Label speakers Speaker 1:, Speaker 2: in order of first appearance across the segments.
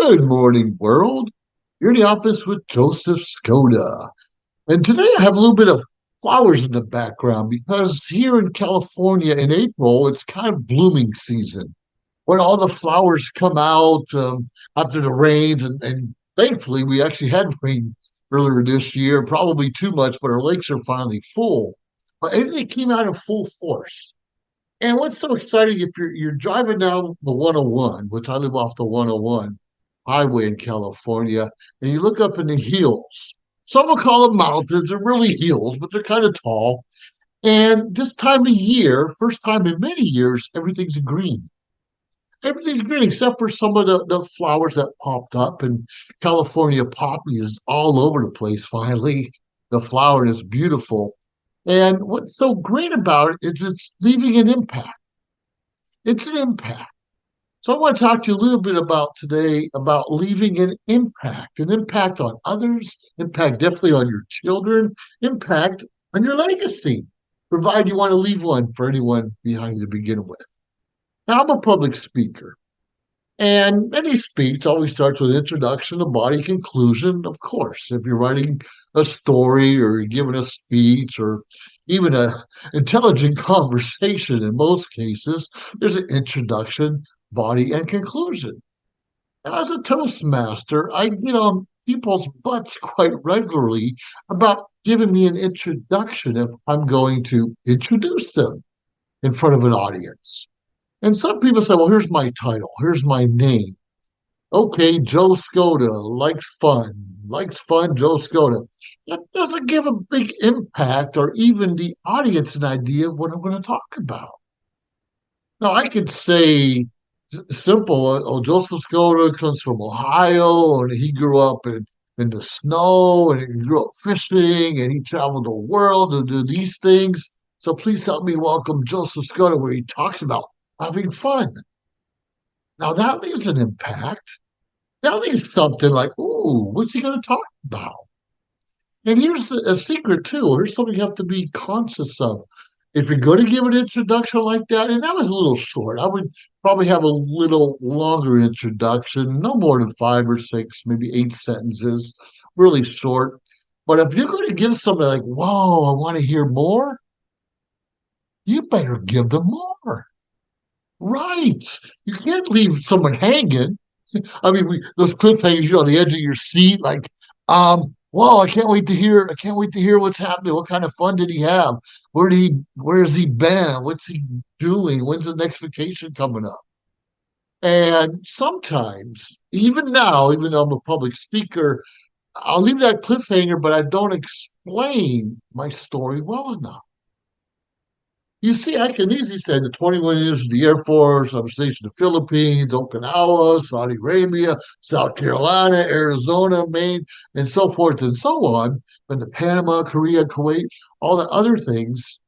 Speaker 1: Good morning, world. You're in the office with Joseph Skoda. And today I have a little bit of flowers in the background because here in California in April, it's kind of blooming season when all the flowers come out after the rains. And thankfully, we actually had rain earlier this year, probably too much, but our lakes are finally full. But everything came out in full force. And what's so exciting if you're driving down the 101, which I live off the 101 highway in California, and you look up in the hills. Some will call them mountains, they're really hills, but they're kind of tall. And this time of year, first time in many years, everything's green. Everything's green except for some of the flowers that popped up. And California poppy is all over the place finally. The flower is beautiful. And what's so great about it is it's leaving an impact. It's an impact. So I want to talk to you a little bit about today about leaving an impact on others, impact definitely on your children, impact on your legacy, provided you want to leave one for anyone behind you to begin with. Now, I'm a public speaker, and any speech always starts with an introduction, a body, conclusion. Of course, if you're writing a story or you're giving a speech or even a intelligent conversation, in most cases, there's an introduction, body, and conclusion. And as a Toastmaster, I get on people's butts quite regularly about giving me an introduction if I'm going to introduce them in front of an audience. And some people say, well, here's my title, here's my name. Okay, Joe Skoda likes fun, Joe Skoda. That doesn't give a big impact or even the audience an idea of what I'm going to talk about. Now, I could say simple, oh, Joseph Skoda comes from Ohio and he grew up in the snow and he grew up fishing and he traveled the world to do these things. So please help me welcome Joseph Skoda, where he talks about having fun. Now that leaves an impact. That leaves something like, ooh, what's he going to talk about? And here's a secret too. Here's something you have to be conscious of. If you're going to give an introduction like that, and that was a little short, I would probably have a little longer introduction, no more than 5 or 6, maybe 8 sentences, really short. But if you're going to give somebody like, whoa, I want to hear more, you better give them more. Right. You can't leave someone hanging. I mean, those cliffhangers, on the edge of your seat, like, whoa, I can't wait to hear. I can't wait to hear what's happening. What kind of fun did he have? Where has he been? What's he doing? When's the next vacation coming up? And sometimes, even now, even though I'm a public speaker, I'll leave that cliffhanger, but I don't explain my story well enough. You see, I can easily say the 21 years of the Air Force, I'm stationed in the Philippines, Okinawa, Saudi Arabia, South Carolina, Arizona, Maine, and so forth and so on, and the Panama, Korea, Kuwait, all the other things.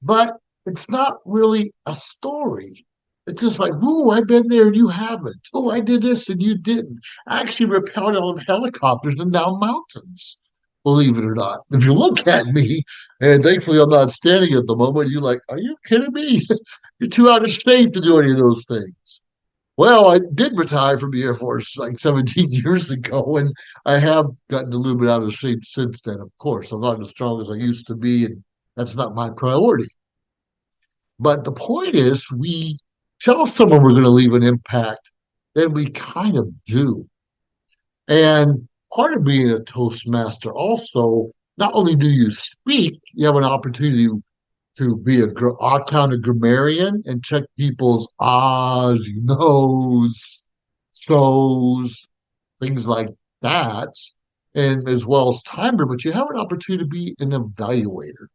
Speaker 1: But it's not really a story. It's just like, ooh, I've been there and you haven't. Oh, I did this and you didn't. I actually rappelled out of helicopters and down mountains, believe it or not. If you look at me, and thankfully I'm not standing at the moment, you're like, are you kidding me? You're too out of shape to do any of those things. Well, I did retire from the Air Force like 17 years ago, and I have gotten a little bit out of shape since then, of course. I'm not as strong as I used to be, and that's not my priority. But the point is, we tell someone we're going to leave an impact, then we kind of do. And part of being a Toastmaster also, not only do you speak, you have an opportunity to be a kind of grammarian and check people's ahs, knows, so's, things like that, and as well as timer, but you have an opportunity to be an evaluator.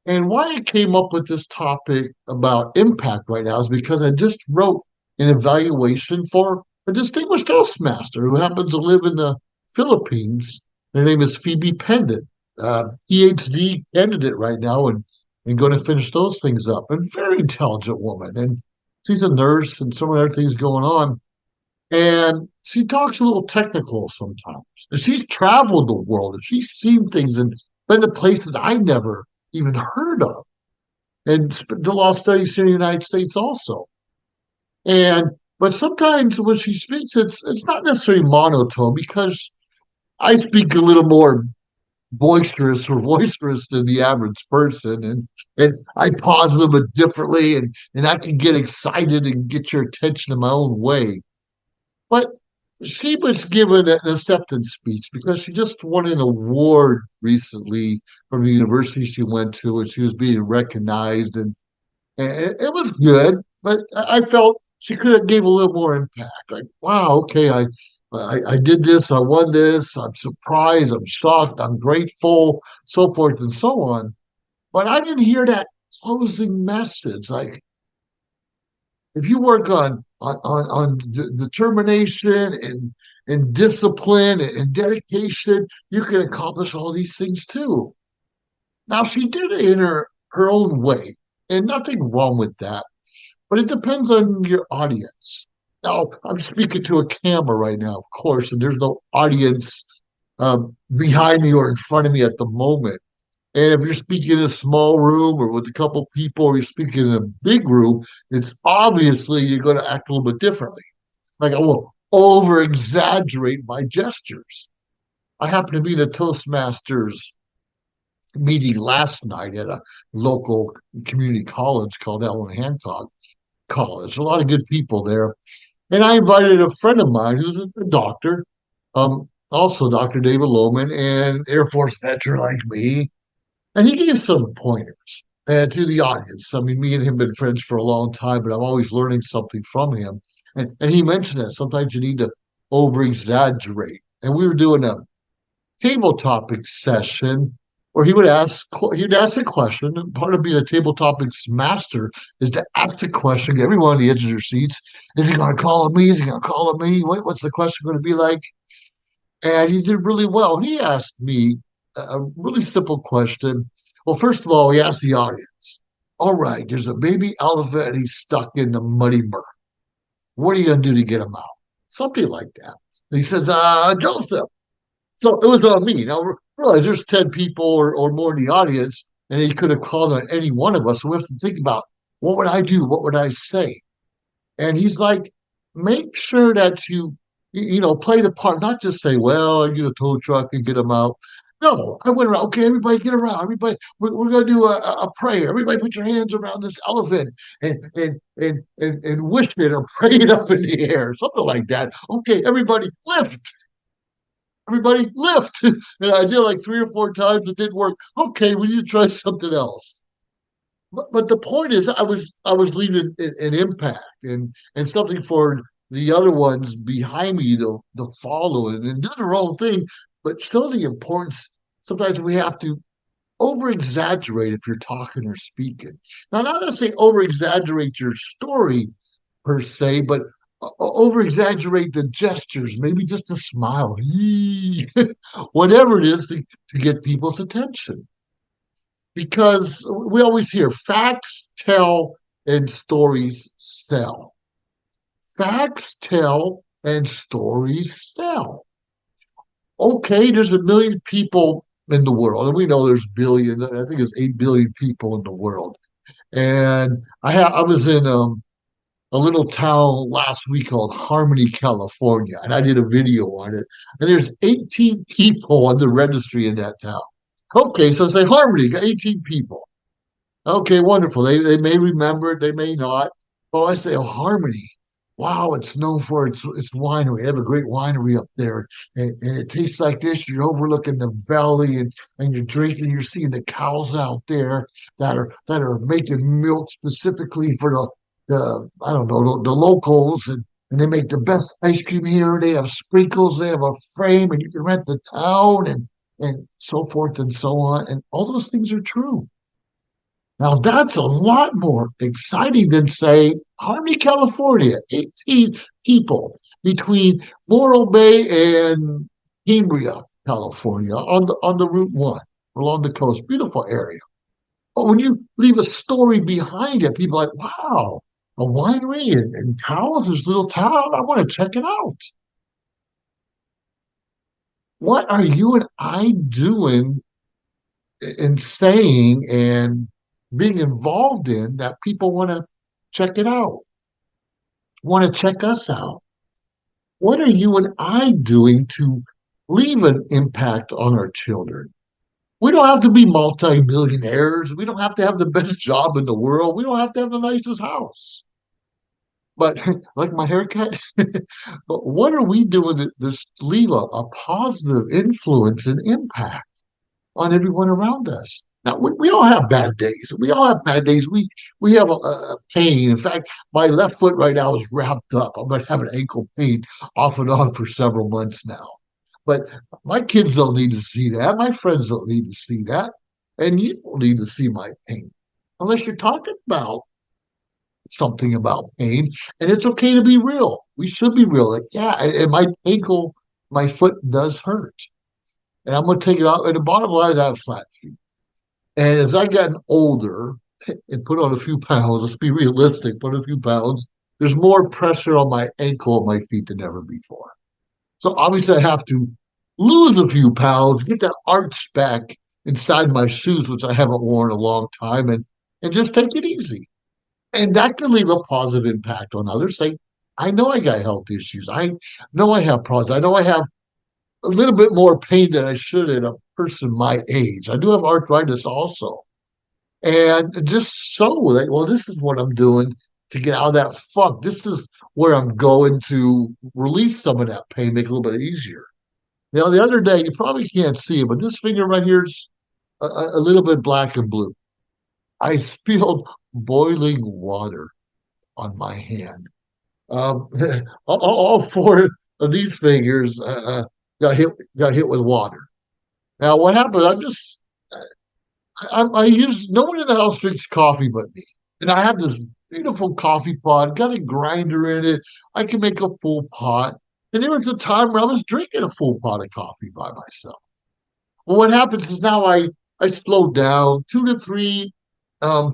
Speaker 1: And why I came up with this topic about impact right now is because I just wrote an evaluation for a distinguished Toastmaster who happens to live in the Philippines. Her name is Phoebe Pendant, PhD candidate right now, and going to finish those things up. And very intelligent woman. And she's a nurse and some other things going on. And she talks a little technical sometimes. And she's traveled the world and she's seen things and been to places I never even heard of. And the law studies here in the United States also. And But sometimes when she speaks, it's not necessarily monotone because I speak a little more boisterous or boisterous than the average person, and I pause a little bit differently, and I can get excited and get your attention in my own way. But she was given an acceptance speech because she just won an award recently from the university she went to, and she was being recognized, and it was good. But I felt she could have gave a little more impact. Like, wow, okay, I did this, I won this, I'm surprised, I'm shocked, I'm grateful, so forth and so on. But I didn't hear that closing message. Like, if you work on determination and discipline and dedication, you can accomplish all these things too. Now she did it in her own way, and nothing wrong with that. But it depends on your audience. Now I'm speaking to a camera right now, of course, and there's no audience behind me or in front of me at the moment. And if you're speaking in a small room or with a couple people, or you're speaking in a big room, it's obviously you're going to act a little bit differently. Like I will over exaggerate my gestures. I happened to be in a Toastmasters meeting last night at a local community college called Ellen Hancock College. A lot of good people there. And I invited a friend of mine who's a doctor, also Dr. David Lohman, and Air Force veteran like me. And he gave some pointers to the audience. I mean, me and him have been friends for a long time, but I'm always learning something from him. And he mentioned that sometimes you need to over exaggerate. And we were doing a table topic session where he'd ask a question. And part of being a table topics master is to ask the question, get everyone on the edge of their seats. Is he going to call on me? Is he going to call on me? What's the question going to be like? And he did really well. He asked me a really simple question. Well, first of all, he asked the audience, all right, there's a baby elephant and he's stuck in the muddy murk. What are you going to do to get him out? Something like that. And he says, Joseph. So it was on me. Now, realize there's 10 people or more in the audience, and he could have called on any one of us. So we have to think about what would I do? What would I say? And he's like, make sure that you play the part, not just say, well, I get a tow truck and get them out. No, I went around, okay, everybody get around. Everybody, we're going to do a prayer. Everybody put your hands around this elephant and wish it or pray it up in the air, something like that. Okay, everybody lift. Everybody lift. And I did like 3 or 4 times. It didn't work. Okay, we need to try something else. But the point is, I was leaving an impact and something for the other ones behind me to follow and do their own thing, but still the importance. Sometimes we have to over exaggerate if you're talking or speaking. Now, not to say over exaggerate your story per se, but over exaggerate the gestures, maybe just a smile, whatever it is to get people's attention because we always hear facts tell and stories sell. Facts tell and stories sell. Okay, there's a million people in the world, and we know there's billion. I think it's 8 billion people in the world. And I was in a little town last week called Harmony, California, and I did a video on it. And there's 18 people on the registry in that town. Okay, so say Harmony, got 18 people. Okay, wonderful. They may remember it, they may not. But I say, oh, Harmony. Wow, it's known for its winery. They have a great winery up there. And it tastes like this. You're overlooking the valley and you're drinking, you're seeing the cows out there that are making milk specifically for the I don't know, the locals and they make the best ice cream here. They have sprinkles, they have a frame, and you can rent the town and so forth and so on. And all those things are true. Now that's a lot more exciting than say Harmony, California, 18 people between Morro Bay and Cambria, California, on the Route 1 along the coast. Beautiful area. But when you leave a story behind it, people are like, wow, a winery and cows, this little town, I want to check it out. What are you and I doing and saying and being involved in that people want to check it out? want to check us out. What are you and I doing to leave an impact on our children? We don't have to be multimillionaires. We don't have to have the best job in the world. We don't have to have the nicest house. But like my haircut, but what are we doing to just leave a positive influence and impact on everyone around us? Now we all have bad days. We all have bad days. We have a pain. In fact, my left foot right now is wrapped up. I'm gonna have an ankle pain off and on for several months now. But my kids don't need to see that. My friends don't need to see that. And you don't need to see my pain unless you're talking about something about pain. And it's okay to be real. We should be real. Like, yeah, and my ankle, my foot does hurt. And I'm going to take it out. And the bottom line is I have flat feet. And as I gotten older and put on a few pounds, let's be realistic, put a few pounds, there's more pressure on my ankle and my feet than ever before. So obviously I have to lose a few pounds, get that arch back inside my shoes, which I haven't worn in a long time, and just take it easy. And that can leave a positive impact on others. Say, I know I got health issues. I know I have problems. I know I have a little bit more pain than I should in a person my age. I do have arthritis also. And just so that, well, this is what I'm doing to get out of that funk. This is where I'm going to release some of that pain, make it a little bit easier. Now, the other day, you probably can't see it, but this finger right here is a little bit black and blue. I spilled boiling water on my hand. Um, all four of these fingers got hit with water. Now, what happened? I use no one in the house drinks coffee but me, and I have this beautiful coffee pot, got a grinder in it. I can make a full pot, and there was a time where I was drinking a full pot of coffee by myself. Well, what happens is now I slow down 2 to 3 um,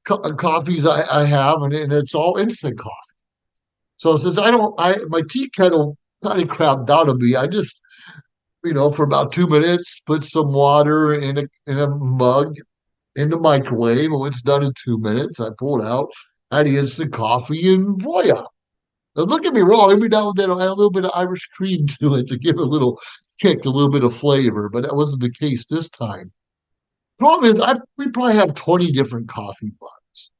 Speaker 1: coffees I have, and it's all instant coffee. So since I my tea kettle kind of crapped out of me, I just for about 2 minutes, put some water in a mug in the microwave. And when it's done in 2 minutes, I pull it out, add the instant coffee, and voila. Now, don't get me wrong, every now and then I'll add a little bit of Irish cream to it to give it a little kick, a little bit of flavor, but that wasn't the case this time. Problem is, we probably have 20 different coffee mugs,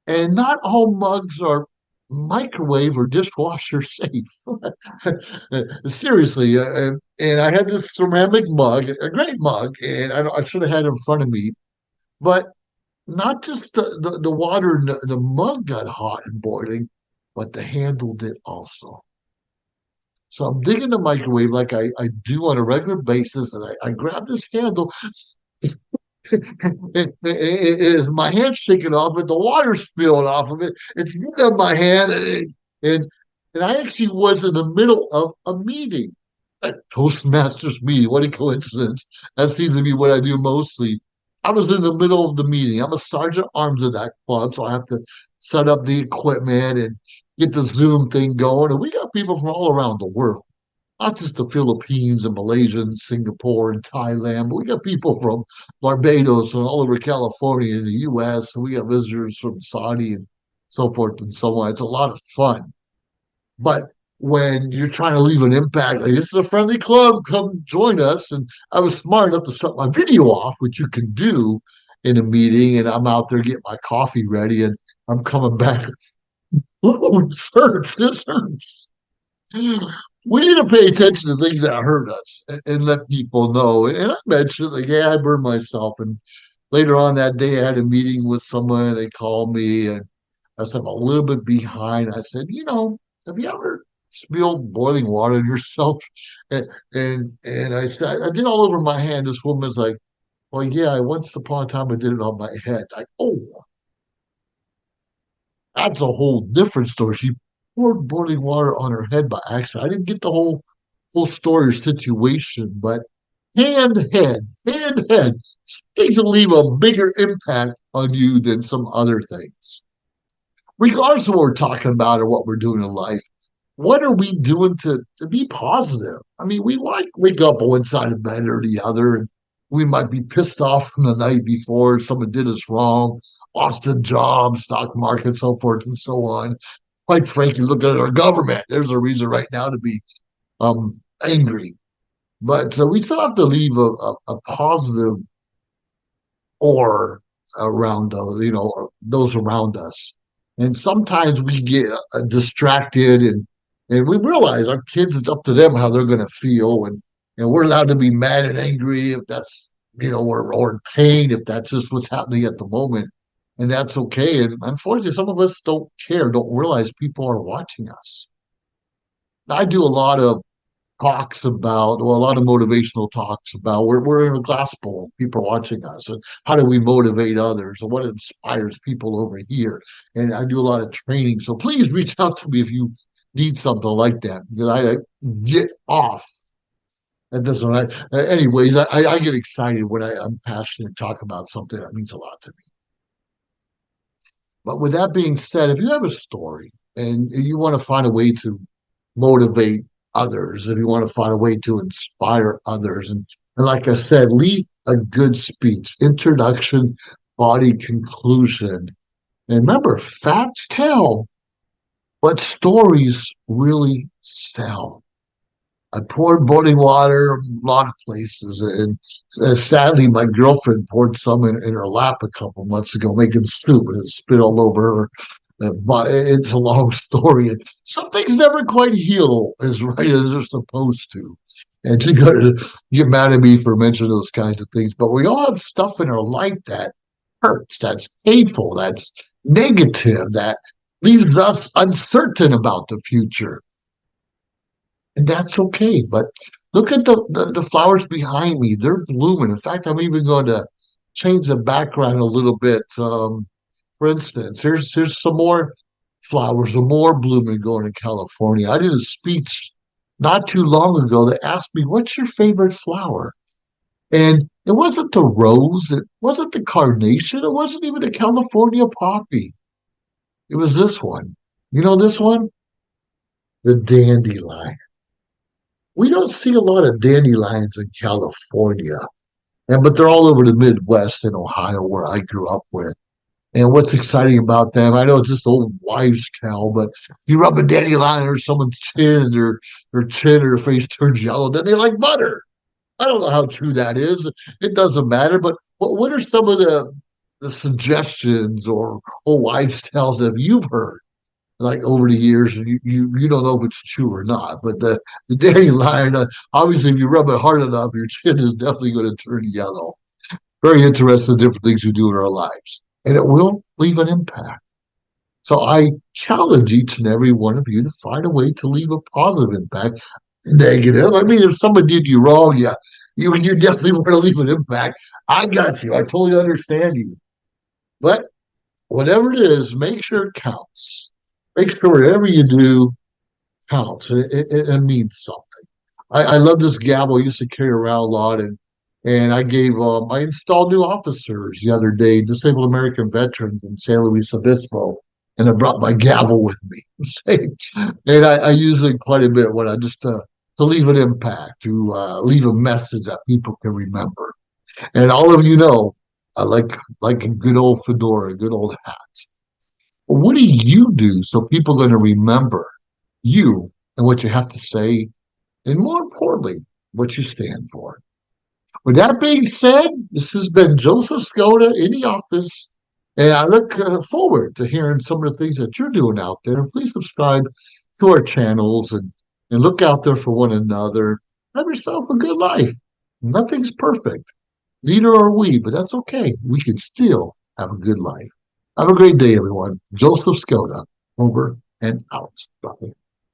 Speaker 1: and not all mugs are microwave or dishwasher safe. Seriously, and I had this ceramic mug, a great mug, and I should have had it in front of me, but not just the water in the mug got hot and boiling, but the handle did also. So I'm digging the microwave like I do on a regular basis, and I grab this handle. As my hand's shaking off it, the water spilled off of it. It's on my hand, and and I actually was in the middle of a meeting, a Toastmasters meeting. What a coincidence! That seems to be what I do mostly. I was in the middle of the meeting. I'm a sergeant arms of that club, so I have to set up the equipment and get the Zoom thing going. And we got people from all around the world, not just the Philippines and Malaysia and Singapore and Thailand, but we got people from Barbados and all over California and the US. And we got visitors from Saudi and so forth and so on. It's a lot of fun. But when you're trying to leave an impact, like this is a friendly club, come join us. And I was smart enough to shut my video off, which you can do in a meeting. And I'm out there getting my coffee ready, and I'm coming back. Oh, this hurts. This hurts. We need to pay attention to things that hurt us and let people know. And I mentioned, like, yeah, I burned myself. And later on that day, I had a meeting with someone. And they called me, and I said, I'm a little bit behind. I said, have you ever spilled boiling water on yourself? And I said, I did all over my hand. This woman's like, well, yeah, once upon a time I did it on my head. Like, oh, that's a whole different story. She poured boiling water on her head by accident. I didn't get the whole story or situation, but hand head, things will leave a bigger impact on you than some other things. Regardless of what we're talking about or what we're doing in life, what are we doing to be positive? I mean, we might wake up one side of bed or the other, and we might be pissed off from the night before someone did us wrong, lost a job, stock market, so forth and so on. quite frankly, look at our government. There's a reason right now to be um, angry. But we still have to leave a positive aura around those around us. And sometimes we get distracted and we realize our kids, it's up to them how they're going to feel, and we're allowed to be mad and angry if that's or in pain if that's just what's happening at the moment, and that's okay. And unfortunately, some of us don't care, don't realize people are watching us. I do a lot of talks about, well, a lot of motivational talks about we're in a glass bowl. People are watching us, and how do we motivate others, and what inspires people over here. And I do a lot of training. So please reach out to me if you need something like that. Because I get off. That doesn't right. Anyways, I get excited when I'm passionate and talk about something that means a lot to me. But with that being said, if you have a story and you want to find a way to motivate others, if you want to find a way to inspire others, and like I said, leave a good speech, introduction, body, conclusion. And remember, facts tell, but stories really sell. I poured boiling water a lot of places, and sadly, my girlfriend poured some in her lap a couple months ago, making soup, and it spit all over her. But it's a long story, and some things never quite heal as right as they're supposed to. And she's going to get mad at me for mentioning those kinds of things. But we all have stuff in our life that hurts, that's painful, that's negative, that leaves us uncertain about the future. And that's okay. But look at the flowers behind me. They're blooming. In fact, I'm even going to change the background a little bit. For instance, here's some more flowers, some more blooming going in California. I did a speech not too long ago that asked me, "What's your favorite flower?" And it wasn't the rose, it wasn't the carnation, it wasn't even the California poppy. It was this one. You know this one? The dandelion. We don't see a lot of dandelions in California, and but they're all over the Midwest in Ohio where I grew up with. And what's exciting about them, I know it's just old wives' tale, but if you rub a dandelion or someone's chin and their chin or their face turns yellow, then they like butter. I don't know how true that is. It doesn't matter. But what are some of the suggestions or old wives' tales that you've heard like over the years, and you don't know if it's true or not? But the dandelion, obviously, if you rub it hard enough, your chin is definitely going to turn yellow. Very interesting, different things we do in our lives, and it will leave an impact. So I challenge each and every one of you to find a way to leave a positive impact. Negative. I mean, if someone did you wrong, yeah, you definitely want to leave an impact. I got you. I totally understand you. But whatever it is, make sure it counts. Make sure whatever you do counts. It means something. I love this gavel. I used to carry around a lot, and I installed new officers the other day, disabled American veterans in San Luis Obispo, and I brought my gavel with me. And I use it quite a bit when I just to leave an impact, to leave a message that people can remember. And all of you know, I like a good old fedora, a good old hat. But what do you do so people are going to remember you and what you have to say, and more importantly, what you stand for? With that being said, this has been Joseph Skoda in the office, and I look forward to hearing some of the things that you're doing out there. And please subscribe to our channels and look out there for one another. Have yourself a good life. Nothing's perfect. Neither are we, but that's okay. We can still have a good life. Have a great day, everyone. Joseph Skoda, over and out. Bye.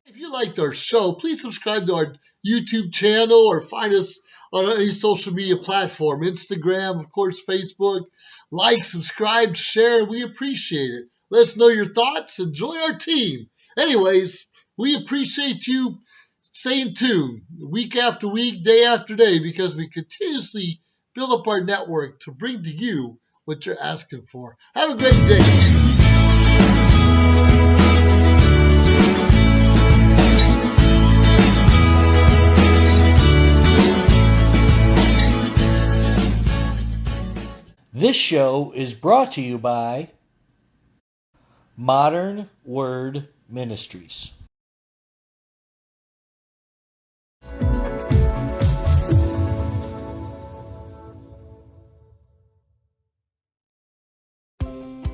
Speaker 1: If you liked our show, please subscribe to our YouTube channel or find us on any social media platform, Instagram, of course, Facebook. Like, subscribe, share. We appreciate it. Let us know your thoughts and join our team. Anyways, we appreciate you staying tuned week after week, day after day, because we continuously build up our network to bring to you what you're asking for. Have a great day.
Speaker 2: This show is brought to you by Modern Word Ministries.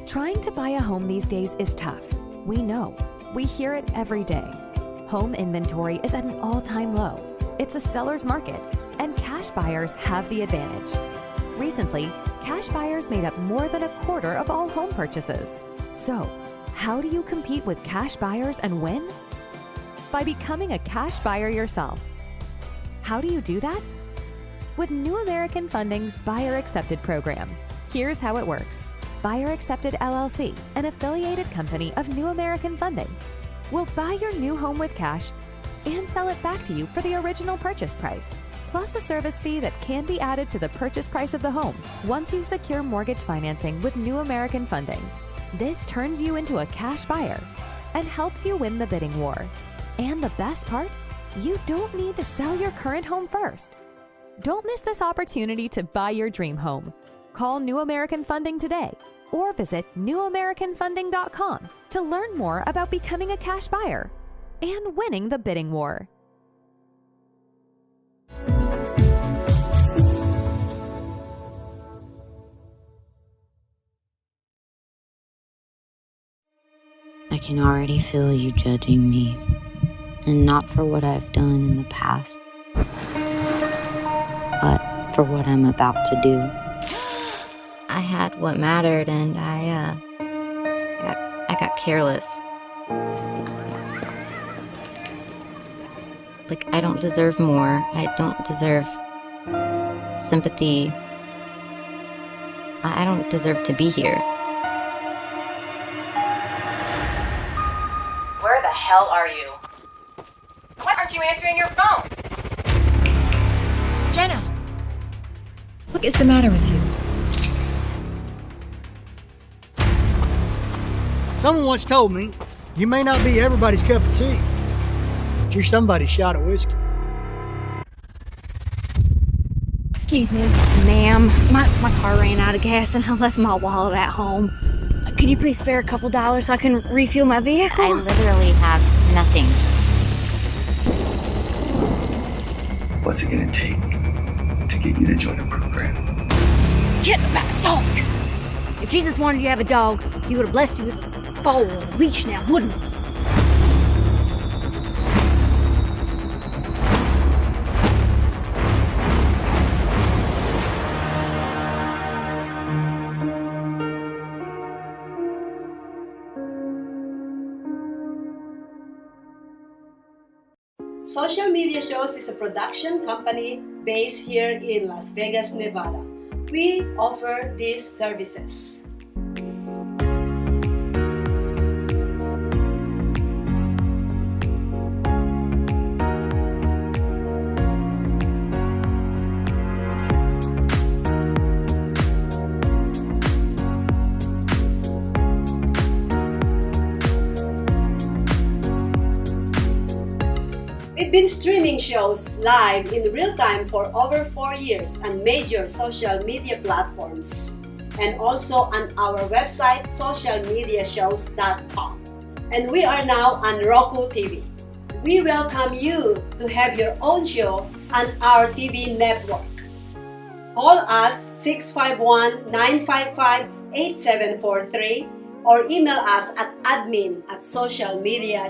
Speaker 3: Trying to buy a home these days is tough. We know. We hear it every day. Home inventory is at an all-time low. It's a seller's market, and cash buyers have the advantage. Recently, cash buyers made up more than a quarter of all home purchases. So, how do you compete with cash buyers and win? By becoming a cash buyer yourself. How do you do that? With New American Funding's Buyer Accepted program. Here's how it works. Buyer Accepted LLC, an affiliated company of New American Funding, will buy your new home with cash and sell it back to you for the original purchase price, plus a service fee that can be added to the purchase price of the home once you secure mortgage financing with New American Funding. This turns you into a cash buyer and helps you win the bidding war. And the best part? You don't need to sell your current home first. Don't miss this opportunity to buy your dream home. Call New American Funding today or visit newamericanfunding.com to learn more about becoming a cash buyer and winning the bidding war.
Speaker 4: I can already feel you judging me, and not for what I've done in the past, but for what I'm about to do. I had what mattered, and I got careless. Like, I don't deserve more. I don't deserve sympathy. I don't deserve to be here.
Speaker 5: Where the hell are you? Why aren't you answering your phone?
Speaker 6: Jenna! What is the matter with you?
Speaker 7: Someone once told me, you may not be everybody's cup of tea, but you're somebody's shot of whiskey.
Speaker 6: Excuse me, ma'am. My car ran out of gas and I left my wallet at home. Could you please spare a couple dollars so I can refuel my vehicle?
Speaker 4: I literally have nothing.
Speaker 8: What's it gonna take to get you to join the program?
Speaker 6: Get back, dog! If Jesus wanted you to have a dog, he would have blessed you with a foal and a leash now, wouldn't he?
Speaker 9: Social Media Shows is a production company based here in Las Vegas, Nevada. We offer these services. We've been streaming shows live in real time for over 4 years on major social media platforms and also on our website socialmediashows.com. And we are now on Roku TV. We welcome you to have your own show on our TV network. Call us 651-955-8743 or email us at admin@socialmediashows.com.